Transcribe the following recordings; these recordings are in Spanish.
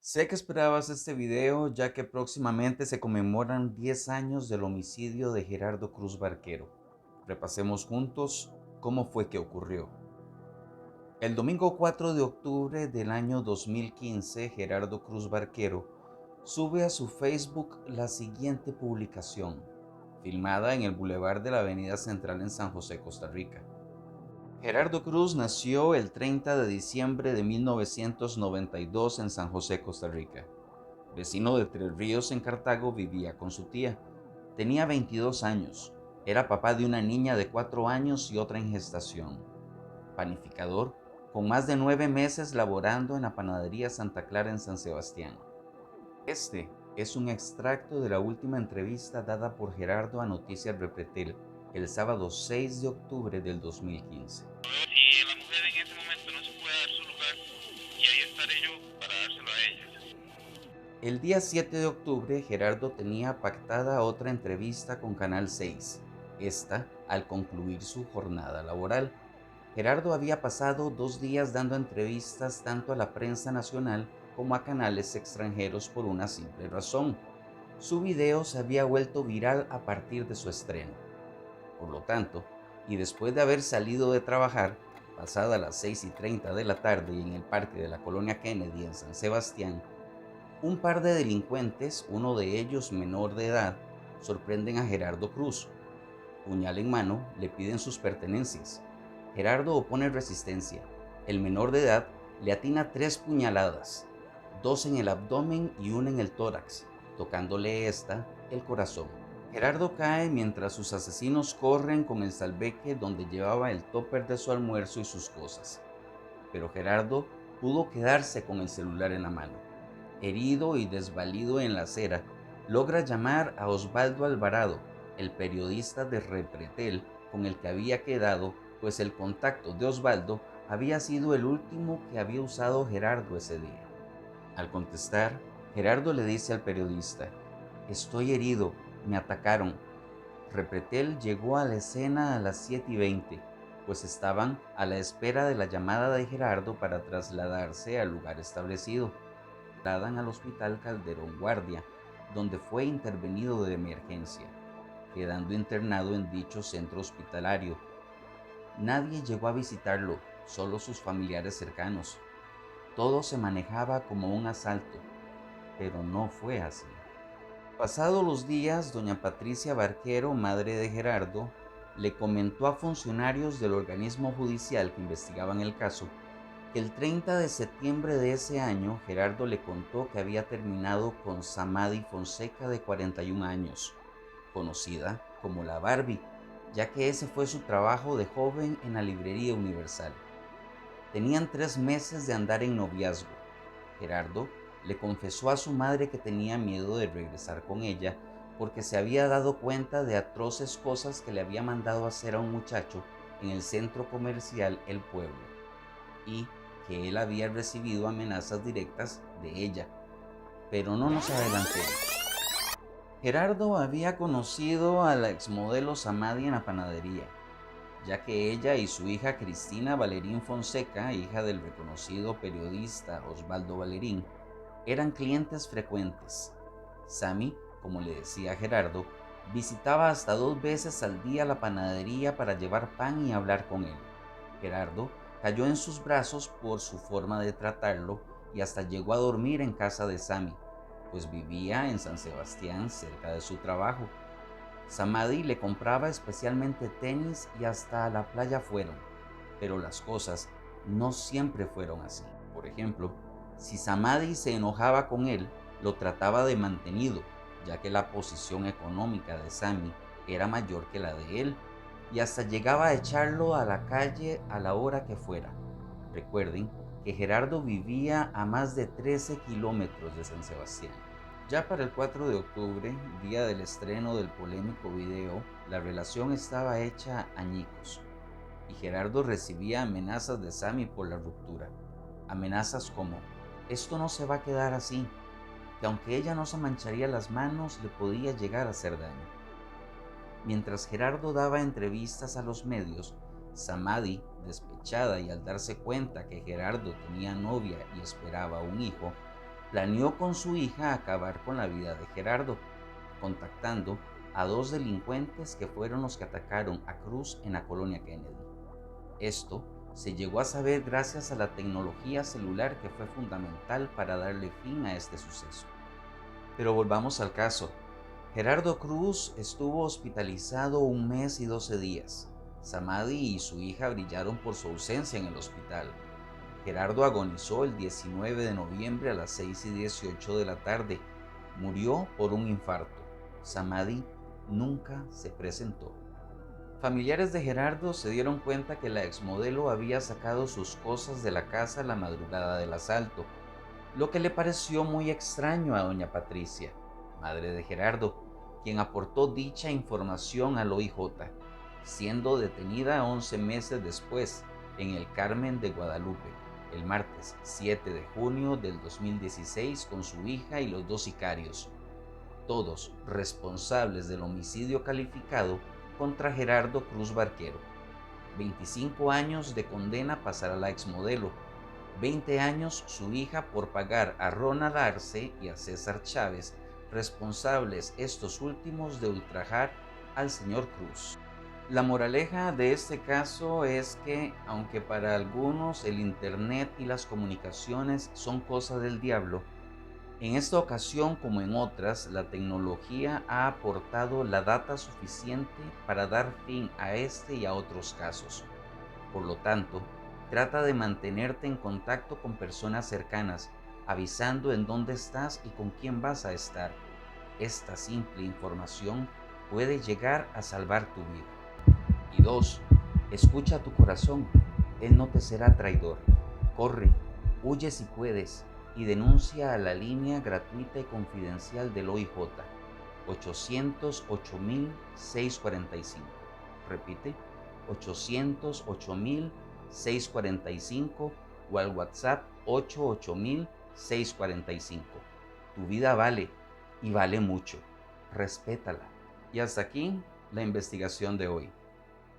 Sé que esperabas este video ya que próximamente se conmemoran 10 años del homicidio de Gerardo Cruz Barquero. Repasemos juntos cómo fue que ocurrió. El domingo 4 de octubre del año 2015, Gerardo Cruz Barquero sube a su Facebook la siguiente publicación, filmada en el bulevar de la Avenida Central en San José, Costa Rica. Gerardo Cruz nació el 30 de diciembre de 1992 en San José, Costa Rica. Vecino de Tres Ríos en Cartago, vivía con su tía. Tenía 22 años. Era papá de una niña de 4 años y otra en gestación. Panificador, con más de 9 meses laborando en la panadería Santa Clara en San Sebastián. Este es un extracto de la última entrevista dada por Gerardo a Noticias Repretel el sábado 6 de octubre del 2015. Si la mujer en ese momento no se puede dar su lugar, y ahí estaré yo para dárselo a ella. El día 7 de octubre, Gerardo tenía pactada otra entrevista con Canal 6, esta al concluir su jornada laboral. Gerardo había pasado 2 días dando entrevistas tanto a la prensa nacional como a canales extranjeros por una simple razón. Su video se había vuelto viral a partir de su estreno. Por lo tanto, y después de haber salido de trabajar, pasada las 6:30 de la tarde y en el parque de la colonia Kennedy en San Sebastián, un par de delincuentes, uno de ellos menor de edad, sorprenden a Gerardo Cruz. Puñal en mano, le piden sus pertenencias. Gerardo opone resistencia. El menor de edad le atina 3 puñaladas, 2 en el abdomen y una en el tórax, tocándole el corazón. Gerardo cae mientras sus asesinos corren con el salveque donde llevaba el topper de su almuerzo y sus cosas. Pero Gerardo pudo quedarse con el celular en la mano. Herido y desvalido en la acera, logra llamar a Osvaldo Alvarado, el periodista de Repretel con el que había quedado, pues el contacto de Osvaldo había sido el último que había usado Gerardo ese día. Al contestar, Gerardo le dice al periodista: "Estoy herido, me atacaron". Repretel llegó a la escena a las 7:20, pues estaban a la espera de la llamada de Gerardo para trasladarse al lugar establecido. Trasladan al Hospital Calderón Guardia, donde fue intervenido de emergencia, quedando internado en dicho centro hospitalario. Nadie llegó a visitarlo, solo sus familiares cercanos. Todo se manejaba como un asalto, pero no fue así. Pasados los días, doña Patricia Barquero, madre de Gerardo, le comentó a funcionarios del organismo judicial que investigaban el caso que el 30 de septiembre de ese año Gerardo le contó que había terminado con Samadi Fonseca, de 41 años, conocida como la Barbie, ya que ese fue su trabajo de joven en la librería Universal. Tenían 3 meses de andar en noviazgo. Gerardo le confesó a su madre que tenía miedo de regresar con ella porque se había dado cuenta de atroces cosas que le había mandado hacer a un muchacho en el centro comercial El Pueblo, y que él había recibido amenazas directas de ella. Pero no nos adelantemos. Gerardo había conocido a la exmodelo Samadi en la panadería, ya que ella y su hija Cristina Valerín Fonseca, hija del reconocido periodista Osvaldo Valerín, eran clientes frecuentes. Sammy, como le decía Gerardo, visitaba hasta 2 veces al día la panadería para llevar pan y hablar con él. Gerardo cayó en sus brazos por su forma de tratarlo y hasta llegó a dormir en casa de Sammy, pues vivía en San Sebastián cerca de su trabajo. Samadi le compraba especialmente tenis y hasta a la playa fueron, pero las cosas no siempre fueron así. Por ejemplo, si Samadi se enojaba con él, lo trataba de mantenido, ya que la posición económica de Sammy era mayor que la de él, y hasta llegaba a echarlo a la calle a la hora que fuera. Recuerden que Gerardo vivía a más de 13 kilómetros de San Sebastián. Ya para el 4 de octubre, día del estreno del polémico video, la relación estaba hecha añicos y Gerardo recibía amenazas de Sammy por la ruptura. Amenazas como: "Esto no se va a quedar así", que aunque ella no se mancharía las manos, le podía llegar a hacer daño. Mientras Gerardo daba entrevistas a los medios, Samadi, despechada y al darse cuenta que Gerardo tenía novia y esperaba un hijo, planeó con su hija acabar con la vida de Gerardo, contactando a dos delincuentes que fueron los que atacaron a Cruz en la colonia Kennedy. Esto se llegó a saber gracias a la tecnología celular que fue fundamental para darle fin a este suceso. Pero volvamos al caso. Gerardo Cruz estuvo hospitalizado 1 mes y 12 días. Samadhi y su hija brillaron por su ausencia en el hospital. Gerardo agonizó el 19 de noviembre a las 6:18 de la tarde. Murió por un infarto. Samadhi nunca se presentó. Familiares de Gerardo se dieron cuenta que la exmodelo había sacado sus cosas de la casa la madrugada del asalto, lo que le pareció muy extraño a doña Patricia, madre de Gerardo, quien aportó dicha información al OIJ, siendo detenida 11 meses después en el Carmen de Guadalupe, el martes 7 de junio del 2016 con su hija y los dos sicarios, todos responsables del homicidio calificado contra Gerardo Cruz Barquero. 25 años de condena pasará la exmodelo, 20 años su hija por pagar a Ronald Arce y a César Chávez, responsables estos últimos de ultrajar al señor Cruz. La moraleja de este caso es que, aunque para algunos el Internet y las comunicaciones son cosa del diablo, en esta ocasión, como en otras, la tecnología ha aportado la data suficiente para dar fin a este y a otros casos. Por lo tanto, trata de mantenerte en contacto con personas cercanas, avisando en dónde estás y con quién vas a estar. Esta simple información puede llegar a salvar tu vida. Y 2. Escucha a tu corazón. Él no te será traidor. Corre, huye si puedes y denuncia a la línea gratuita y confidencial del OIJ, 808.645. Repite, 808.645 o al WhatsApp 880.645. Tu vida vale y vale mucho. Respétala. Y hasta aquí la investigación de hoy.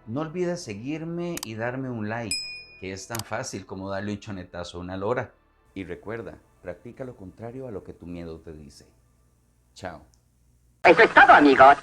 No olvides seguirme y darme un like, que es tan fácil como darle un chonetazo a una lora. Y recuerda, practica lo contrario a lo que tu miedo te dice. Chao. Eso es todo, amigos.